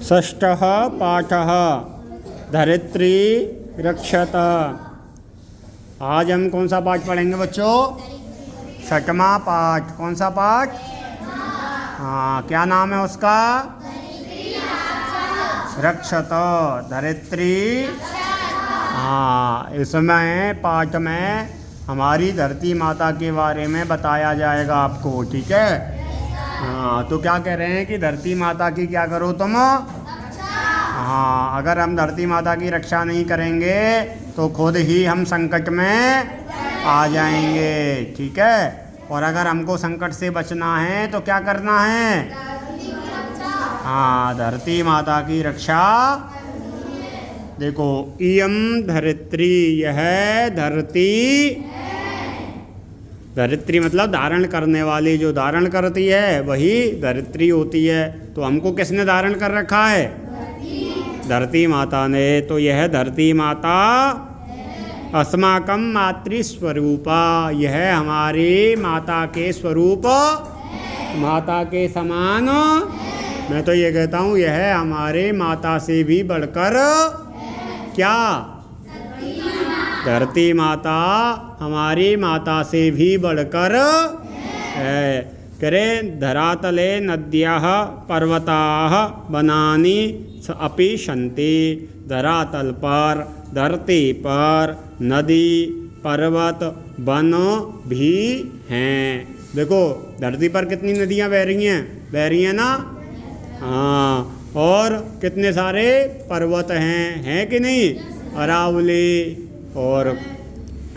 षष्ठः पाठः धरित्री रक्षत। आज हम कौन सा पाठ पढ़ेंगे बच्चों? छठवां पाठ। कौन सा पाठ? हाँ, क्या नाम है उसका? रक्षत, धरित्री। हाँ, इसमें पाठ में हमारी धरती माता के बारे में बताया जाएगा आपको, ठीक है? हाँ, तो क्या कह रहे हैं कि धरती माता की क्या करो तुम? हाँ, अगर हम धरती माता की रक्षा नहीं करेंगे तो खुद ही हम संकट में आ जाएंगे, ठीक है? और अगर हमको संकट से बचना है तो क्या करना है? हाँ, धरती माता की रक्षा। देखो, इयं धरित्री, यह धरती। धरित्री मतलब धारण करने वाली, जो धारण करती है वही धरित्री होती है। तो हमको किसने धारण कर रखा है? धरती माता ने। तो यह धरती माता अस्माकं मातृस्वरूपा, यह हमारी माता के स्वरूप, माता के समान। मैं तो ये कहता हूँ यह हमारे माता से भी बढ़कर क्या? धरती माता हमारी माता से भी बढ़कर है। करें धरातले नद्याः पर्वताः वनानि अपि सन्ति। धरातल पर, धरती पर नदी, पर्वत, वन भी हैं। देखो, धरती पर कितनी नदियाँ बह रही हैं ना? हाँ, और कितने सारे पर्वत हैं कि नहीं? अरावली और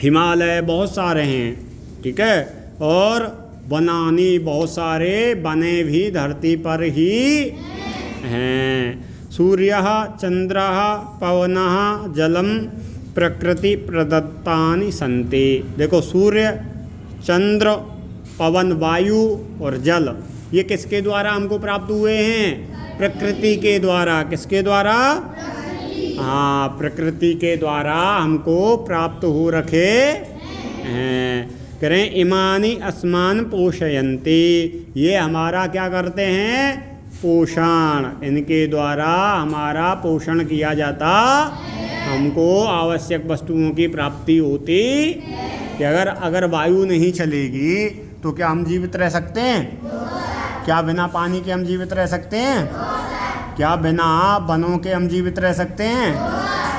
हिमालय बहुत सारे हैं, ठीक है? और वनानी, बहुत सारे वने भी धरती पर ही हैं। सूर्यः चंद्रः पवनः जलम प्रकृति प्रदत्तानि सन्ति। देखो, सूर्य, चंद्र, पवन, वायु और जल, ये किसके द्वारा हमको प्राप्त हुए हैं? प्रकृति के द्वारा। किसके द्वारा? हाँ, प्रकृति के द्वारा हमको प्राप्त हो रखे हैं। करें इमानि अस्मान पोषयन्ति, ये हमारा क्या करते हैं? पोषण। इनके द्वारा हमारा पोषण किया जाता, हमको आवश्यक वस्तुओं की प्राप्ति होती। कि अगर वायु नहीं चलेगी तो क्या हम जीवित रह सकते हैं? क्या बिना पानी के हम जीवित रह सकते हैं? क्या बिना वनों के हम जीवित रह सकते हैं?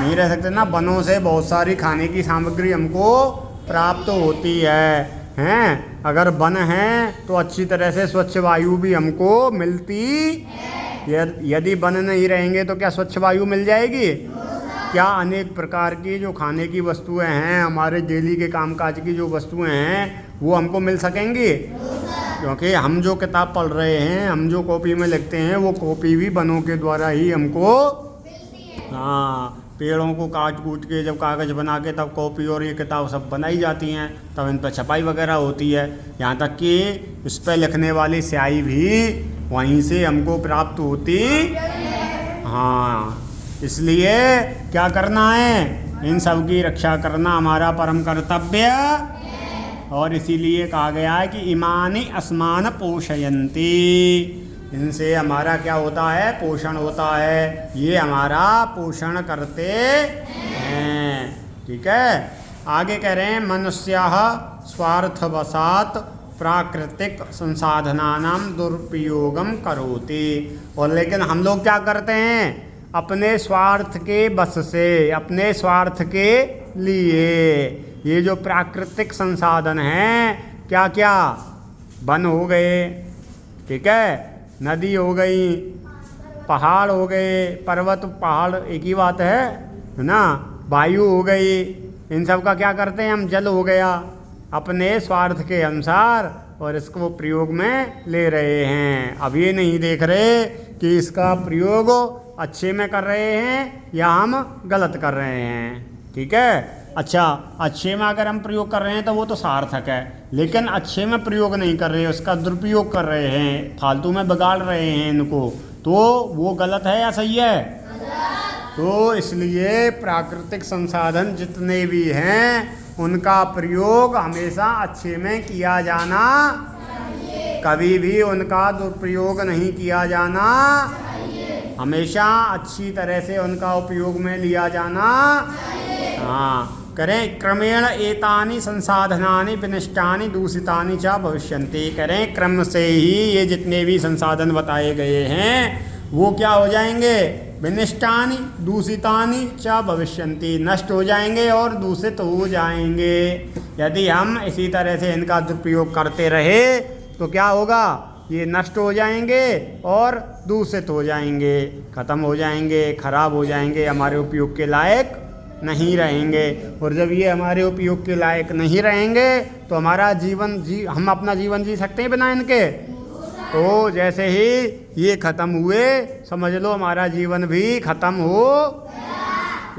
नहीं रह सकते ना। वनों से बहुत सारी खाने की सामग्री हमको प्राप्त होती हैं। अगर वन है तो अच्छी तरह से स्वच्छ वायु भी हमको मिलती। यदि वन नहीं रहेंगे तो क्या स्वच्छ वायु मिल जाएगी? क्या अनेक प्रकार की जो खाने की वस्तुएं हैं, हमारे डेली के कामकाज की जो वस्तुएं हैं, वो हमको मिल सकेंगी? क्योंकि हम जो किताब पढ़ रहे हैं, हम जो कॉपी में लिखते हैं, वो कॉपी भी वनों के द्वारा ही हमको, हाँ, पेड़ों को काट कूट के जब कागज़ बना के तब कॉपी और ये किताब सब बनाई जाती हैं, तब इन पर छपाई वगैरह होती है। यहाँ तक कि इस पर लिखने वाली स्याही भी वहीं से हमको प्राप्त होती। हाँ, इसलिए क्या करना है? इन सब की रक्षा करना हमारा परम कर्तव्य। और इसीलिए कहा गया है कि इमानि अस्मान पोषयन्ति, इनसे हमारा क्या होता है? पोषण होता है। ये हमारा पोषण करते हैं, ठीक है? आगे कह रहे हैं मनुष्यः स्वार्थवशात् प्राकृतिक संसाधनानां दुरुपयोगम करोति। और लेकिन हम लोग क्या करते हैं? अपने स्वार्थ के बस से, अपने स्वार्थ के लिए ये जो प्राकृतिक संसाधन हैं, क्या क्या? वन हो गए, ठीक है? नदी हो गई, पहाड़ हो गए, पर्वत पहाड़ एक ही बात है ना? वायु हो गई, इन सब का क्या करते हैं हम? जल हो गया, अपने स्वार्थ के अनुसार, और इसको प्रयोग में ले रहे हैं। अब ये नहीं देख रहे कि इसका प्रयोग अच्छे में कर रहे हैं या हम गलत कर रहे हैं, ठीक है? अच्छा, अच्छे में अगर हम प्रयोग कर रहे हैं तो वो तो सार्थक है, लेकिन अच्छे में प्रयोग नहीं कर रहे, उसका दुरुपयोग कर रहे हैं, फालतू में बिगाड़ रहे हैं इनको, तो वो गलत है या सही है? तो इसलिए प्राकृतिक संसाधन जितने भी हैं उनका प्रयोग हमेशा अच्छे में किया जाना, कभी भी उनका दुरुपयोग नहीं किया जाना हमेशा अच्छी तरह से उनका उपयोग में लिया जाना। हाँ, करें क्रमेण एतानि संसाधनानि विनष्टानि दूषितानि च भविष्यन्ति। करें क्रम से ही ये जितने भी संसाधन बताए गए हैं वो क्या हो जाएंगे, विनिष्टानि दूषितानि च भविष्यन्ति, नष्ट हो जाएंगे और दूषित हो जाएंगे। यदि हम इसी तरह से इनका दुरुपयोग करते रहे तो क्या होगा, ये नष्ट हो जाएंगे और दूषित हो जाएंगे, ख़त्म हो जाएंगे, खराब हो जाएंगे, हमारे उपयोग के लायक नहीं रहेंगे। और जब ये हमारे उपयोग के लायक नहीं रहेंगे तो हमारा हम अपना जीवन जी सकते हैं बिना इनके? तो जैसे ही ये ख़त्म हुए समझ लो हमारा जीवन भी ख़त्म हो।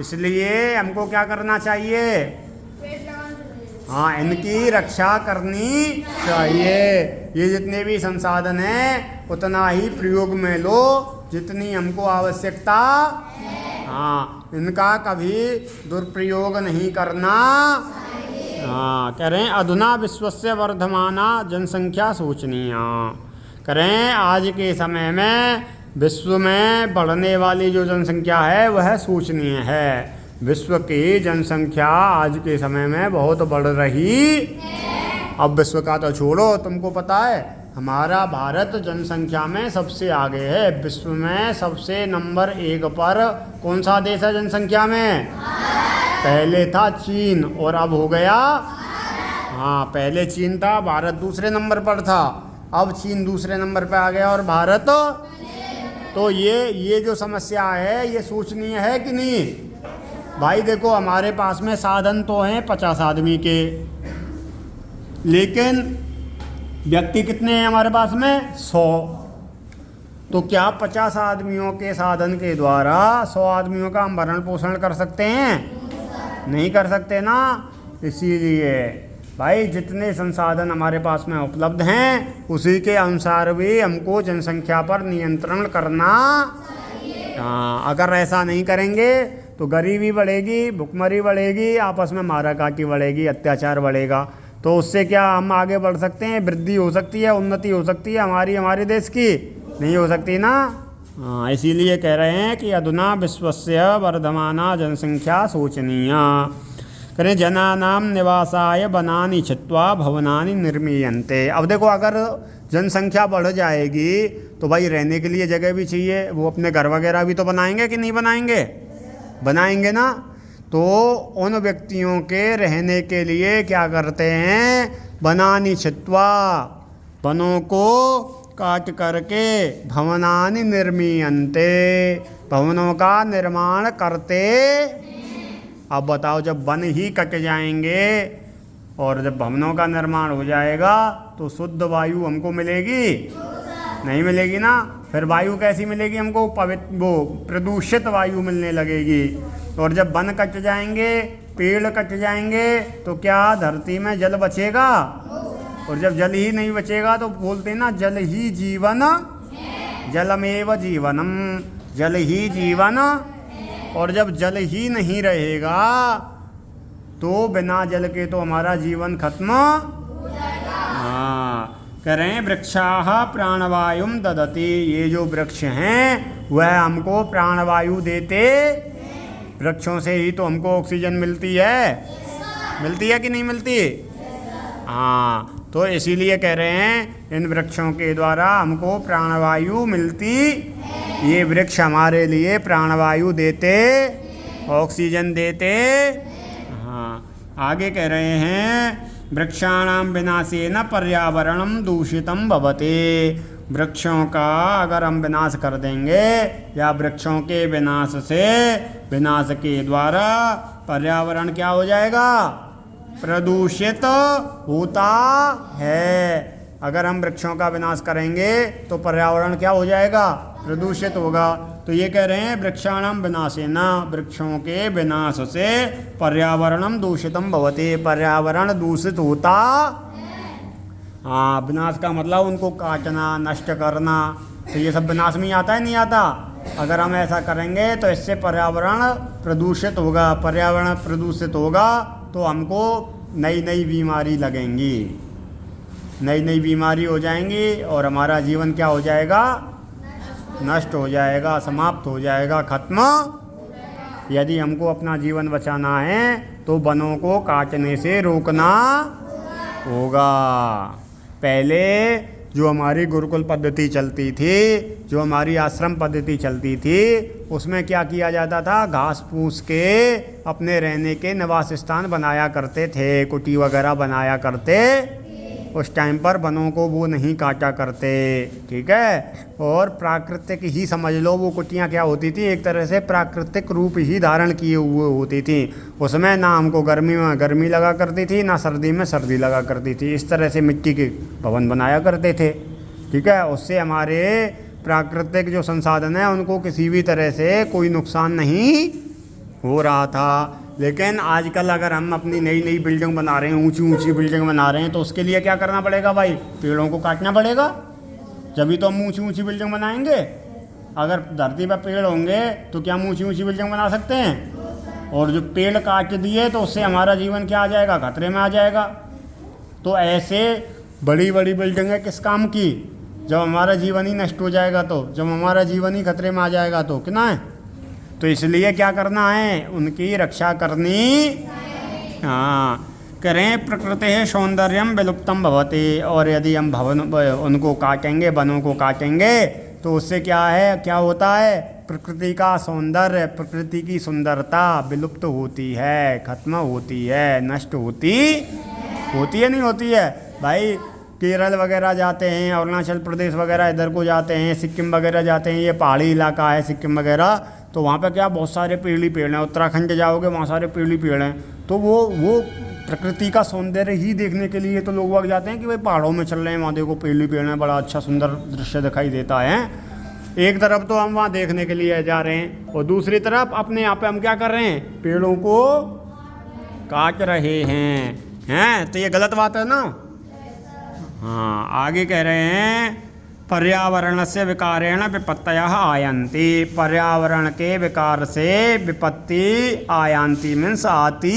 इसलिए हमको क्या करना चाहिए, हाँ, इनकी रक्षा करनी चाहिए। ये जितने भी संसाधन हैं उतना ही प्रयोग में लो जितनी हमको आवश्यकता। हाँ, इनका कभी दुरुपयोग नहीं करना। हाँ, करें अधुना विश्वस्य वर्धमाना जनसंख्या शोचनीया। करें आज के समय में विश्व में बढ़ने वाली जो जनसंख्या है वह शोचनीय है। विश्व की जनसंख्या आज के समय में बहुत बढ़ रही। अब विश्व का तो छोड़ो, तुमको पता है हमारा भारत जनसंख्या में सबसे आगे है। विश्व में सबसे नंबर 1 पर कौन सा देश है जनसंख्या में? पहले था चीन और अब हो गया, हाँ, पहले चीन था, भारत दूसरे नंबर पर था, अब चीन दूसरे नंबर पर आ गया और भारत। तो ये जो समस्या है ये सोचनीय है कि नहीं भाई? देखो हमारे पास में साधन तो हैं 50 आदमी के, लेकिन व्यक्ति कितने हैं हमारे पास में? 100। तो क्या 50 आदमियों के साधन के द्वारा 100 आदमियों का हम भरण पोषण कर सकते हैं? नहीं कर सकते ना। इसीलिए भाई जितने संसाधन हमारे पास में उपलब्ध हैं उसी के अनुसार भी हमको जनसंख्या पर नियंत्रण करना। हाँ, अगर ऐसा नहीं करेंगे तो गरीबी बढ़ेगी, भुखमरी बढ़ेगी, आपस में माराकाटी बढ़ेगी, अत्याचार बढ़ेगा। तो उससे क्या हम आगे बढ़ सकते हैं? वृद्धि हो सकती है, उन्नति हो सकती है हमारे देश की? नहीं हो सकती ना। हाँ, इसीलिए कह रहे हैं कि अधुना विश्वस्य वर्धमाना जनसंख्या शोचनीया। करें जनानाम निवासाय वनानि छित्त्वा भवनानि निर्मीयन्ते। अब देखो अगर जनसंख्या बढ़ जाएगी तो भाई रहने के लिए जगह भी चाहिए, वो अपने घर वगैरह भी तो बनाएंगे कि नहीं बनाएंगे? बनाएंगे ना। तो उन व्यक्तियों के रहने के लिए क्या करते हैं, वनानि छित्त्वा, वनों को काट करके, भवनानि निर्मीयन्ते, भवनों का निर्माण करते। अब बताओ जब वन ही कट जाएंगे और जब भवनों का निर्माण हो जाएगा तो शुद्ध वायु हमको मिलेगी? नहीं मिलेगी ना। फिर वायु कैसी मिलेगी हमको? प्रदूषित वायु मिलने लगेगी। और जब वन कट जाएंगे, पेड़ कट जाएंगे तो क्या धरती में जल बचेगा? और जब जल ही नहीं बचेगा तो बोलते ना जल ही जीवन, जलमेव जीवनम, जल ही जीवन। और जब जल ही नहीं रहेगा तो बिना जल के तो हमारा जीवन खत्म। हाँ, करें वृक्षाः प्राणवायुम ददति। ये जो वृक्ष हैं वह हमको प्राणवायु देते। वृक्षों से ही तो हमको ऑक्सीजन मिलती है। मिलती है कि नहीं मिलती? हाँ, तो इसीलिए कह रहे हैं इन वृक्षों के द्वारा हमको प्राणवायु मिलती। ये वृक्ष हमारे लिए प्राणवायु देते, ऑक्सीजन देते। हाँ, आगे कह रहे हैं वृक्षाणां विनाशेन पर्यावरणं दूषितं भवति। वृक्षों का अगर हम विनाश कर देंगे या वृक्षों के विनाश के द्वारा पर्यावरण क्या हो जाएगा? प्रदूषित होता है। अगर हम वृक्षों का विनाश करेंगे तो पर्यावरण क्या हो जाएगा? प्रदूषित होगा। तो ये कह रहे हैं वृक्षाणां विनाशेन, वृक्षों के विनाश से पर्यावरणं दूषितं भवति, पर्यावरण दूषित होता। हाँ, विनाश का मतलब उनको काटना, नष्ट करना, तो ये सब विनाश में आता है नहीं आता? अगर हम ऐसा करेंगे तो इससे पर्यावरण प्रदूषित होगा। पर्यावरण प्रदूषित होगा तो हमको नई नई बीमारी लगेंगी, नई नई बीमारी हो जाएंगी और हमारा जीवन क्या हो जाएगा? नष्ट हो जाएगा, समाप्त हो जाएगा, खत्म। यदि हमको अपना जीवन बचाना है तो वनों को काटने से रोकना होगा। पहले जो हमारी गुरुकुल पद्धति चलती थी, जो हमारी आश्रम पद्धति चलती थी, उसमें क्या किया जाता था, घास फूस के अपने रहने के निवास स्थान बनाया करते थे, कुटी वगैरह बनाया करते। उस टाइम पर वनों को वो नहीं काटा करते, ठीक है। और प्राकृतिक ही समझ लो, वो कुटियाँ क्या होती थी, एक तरह से प्राकृतिक रूप ही धारण किए हुए होती थी। उसमें ना हमको गर्मी में गर्मी लगा करती थी, ना सर्दी में सर्दी लगा करती थी। इस तरह से मिट्टी के भवन बनाया करते थे, ठीक है। उससे हमारे प्राकृतिक जो संसाधन है उनको किसी भी तरह से कोई नुकसान नहीं हो रहा था। लेकिन आजकल अगर हम अपनी नई नई बिल्डिंग बना रहे हैं, ऊंची ऊंची बिल्डिंग बना रहे हैं, तो उसके लिए क्या करना पड़ेगा भाई, पेड़ों को काटना पड़ेगा, जभी तो हम ऊंची ऊंची बिल्डिंग बनाएंगे। अगर धरती पर पेड़ होंगे तो क्या हम ऊंची ऊंची बिल्डिंग बना सकते हैं? और जो पेड़ काट दिए तो उससे हमारा जीवन क्या आ जाएगा, खतरे में आ जाएगा। तो ऐसे बड़ी बड़ी बिल्डिंगें किस काम की, जब हमारा जीवन ही नष्ट हो जाएगा, तो जब हमारा जीवन ही खतरे में आ जाएगा तो कितना है। तो इसलिए क्या करना है, उनकी रक्षा करनी। हाँ, करें प्रकृति है सौंदर्यम विलुप्तम भवति। और यदि हम भवन उनको काटेंगे, वनों को काटेंगे, तो उससे क्या है, क्या होता है, प्रकृति का सौंदर्य, प्रकृति की सुंदरता विलुप्त होती है, खत्म होती है, नष्ट होती है, नहीं होती है भाई। केरल वगैरह जाते हैं, अरुणाचल प्रदेश वगैरह इधर को जाते हैं, सिक्किम वगैरह जाते हैं, ये पहाड़ी इलाका है सिक्किम वगैरह, तो वहाँ पे क्या बहुत सारे पेड़ ही पेड़ हैं। उत्तराखंड जाओगे वहाँ सारे पेड़ ही पेड़ हैं। तो वो प्रकृति का सौंदर्य ही देखने के लिए तो लोग वहाँ जाते हैं कि भाई पहाड़ों में चल रहे हैं, वहाँ देखो पेड़ ही पेड़ हैं, बड़ा अच्छा सुंदर दृश्य दिखाई देता है। एक तरफ तो हम वहाँ देखने के लिए जा रहे हैं, और दूसरी तरफ अपने यहाँ पे हम क्या कर रहे हैं, पेड़ों को काट रहे हैं। तो ये गलत बात है ना। हाँ, आगे कह रहे हैं पर्यावरण से विकारेण विपत्तयः आयन्ति। पर्यावरण के विकार से विपत्ति आयन्ति मीन्स आती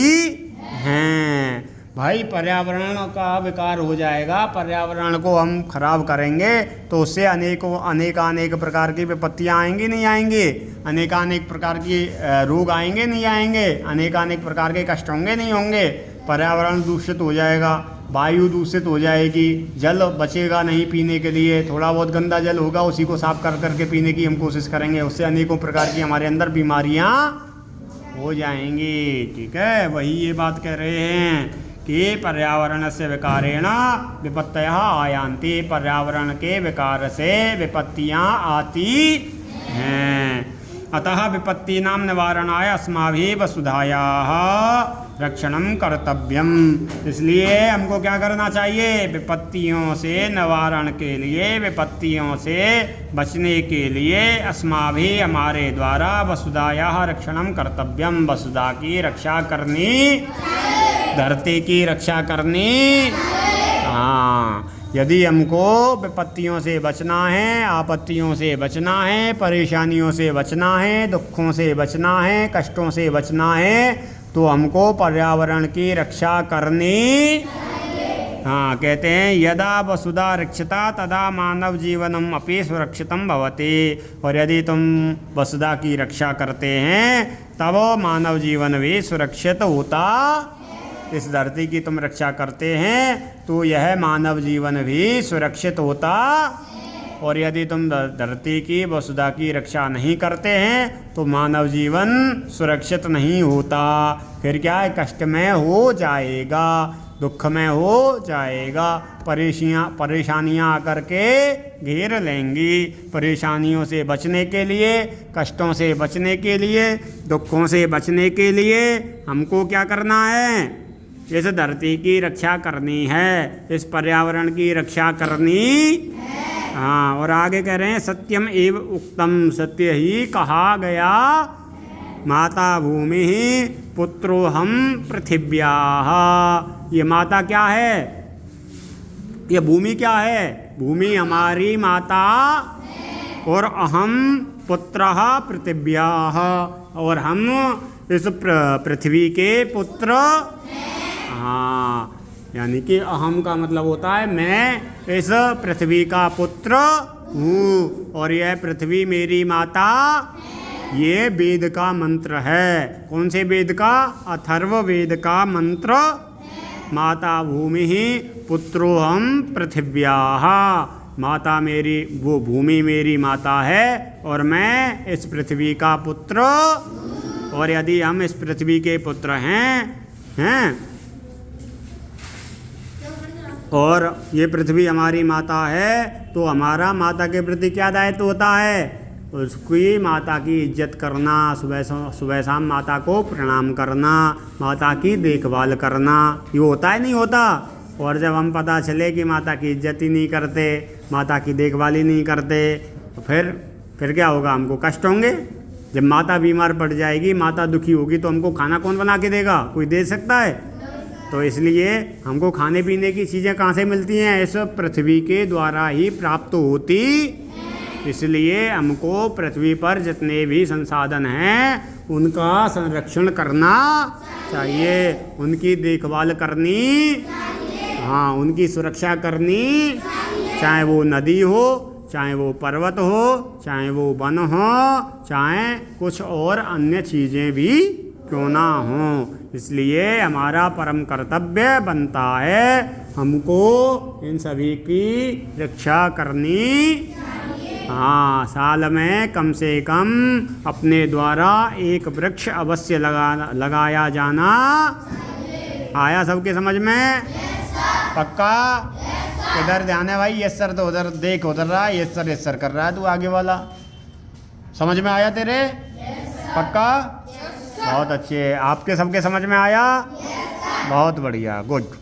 हैं। भाई पर्यावरण का विकार हो जाएगा, पर्यावरण को हम खराब करेंगे तो उससे अनेक प्रकार की विपत्तियाँ आएंगी, नहीं आएंगी, अनेक प्रकार की रोग आएंगे, नहीं आएंगे, अनेक प्रकार के कष्ट होंगे, नहीं होंगे। पर्यावरण दूषित हो जाएगा, वायु दूषित हो जाएगी, जल बचेगा नहीं पीने के लिए, थोड़ा बहुत गंदा जल होगा उसी को साफ कर करके पीने की हम कोशिश करेंगे, उससे अनेकों प्रकार की हमारे अंदर बीमारियां हो जाएंगी, ठीक है। वही ये बात कह रहे हैं कि पर्यावरण से विकारेण विपत्तयः आयान्ति। पर्यावरण के विकार से विपत्तियां आती हैं। अतः विपत्तीनां निवारणाय अस्माभिः वसुधायाः रक्षणं कर्तव्यम। इसलिए हमको क्या करना चाहिए, विपत्तियों से निवारण के लिए, विपत्तियों से बचने के लिए अस्माभिः हमारे द्वारा वसुधायाः रक्षणं कर्तव्यम। वसुधा की रक्षा करनी, धरती की रक्षा करनी। हाँ, यदि हमको विपत्तियों से बचना है, आपत्तियों से बचना है, परेशानियों से बचना है, दुखों से बचना है, कष्टों से बचना है, तो हमको पर्यावरण की रक्षा करनी। हाँ, कहते हैं यदा वसुधा रक्षिता तदा मानव जीवनम अपि सुरक्षितम भवति। और यदि तुम वसुधा की रक्षा करते हैं तब मानव जीवन भी सुरक्षित होता। इस धरती की तुम रक्षा करते हैं तो यह मानव जीवन भी सुरक्षित होता। और यदि तुम धरती की वसुधा की रक्षा नहीं करते हैं तो मानव जीवन सुरक्षित नहीं होता। फिर क्या है, कष्ट में हो जाएगा, दुख में हो जाएगा, परेशानियाँ आकर के घेर लेंगी। परेशानियों से बचने के लिए, कष्टों से बचने के लिए, दुखों से बचने के लिए हमको क्या करना है, इस धरती की रक्षा करनी है, इस पर्यावरण की रक्षा करनी। हाँ, और आगे कह रहे हैं सत्यम एव उक्तम, सत्य ही कहा गया। माता भूमि पुत्रो हम पृथिव्याः। ये माता क्या है, ये भूमि क्या है, भूमि हमारी माता, और अहम पुत्रः पृथिव्याः, और हम इस पृथ्वी के पुत्र। हाँ, यानी कि अहम का मतलब होता है मैं इस पृथ्वी का पुत्र हूँ और यह पृथ्वी मेरी माता। ये वेद का मंत्र है। कौन से वेद का? अथर्व वेद का मंत्र। माता भूमि पुत्रोहम पृथिव्याः। माता मेरी, वो भूमि मेरी माता है और मैं इस पृथ्वी का पुत्र। और यदि हम इस पृथ्वी के पुत्र हैं और ये पृथ्वी हमारी माता है, तो हमारा माता के प्रति क्या दायित्व होता है? उसकी माता की इज्जत करना, सुबह शाम माता को प्रणाम करना, माता की देखभाल करना। ये होता है नहीं होता? और जब हम पता चले कि माता की इज्जत ही नहीं करते, माता की देखभाल ही नहीं करते, तो फिर क्या होगा? हमको कष्ट होंगे। जब माता बीमार पड़ जाएगी, माता दुखी होगी, तो हमको खाना कौन बना के देगा? कोई दे सकता है? तो इसलिए हमको खाने पीने की चीज़ें कहाँ से मिलती हैं? इस पृथ्वी के द्वारा ही प्राप्त होती। इसलिए हमको पृथ्वी पर जितने भी संसाधन हैं उनका संरक्षण करना चाहिए, उनकी देखभाल करनी, हाँ, उनकी सुरक्षा करनी। चाहे वो नदी हो, चाहे वो पर्वत हो, चाहे वो वन हो, चाहे कुछ और अन्य चीज़ें भी क्यों ना हो। इसलिए हमारा परम कर्तव्य बनता है हमको इन सभी की रक्षा करनी। हाँ, साल में कम से कम अपने द्वारा एक वृक्ष अवश्य लगाया जाना। आया सबके समझ में? पक्का? इधर ध्यान है भाई। यस सर, तो उधर देख, उधर रहा। यस सर कर रहा है तू आगे वाला। समझ में आया तेरे? पक्का? बहुत अच्छे। आपके सबके समझ में आया? बहुत बढ़िया, गुड।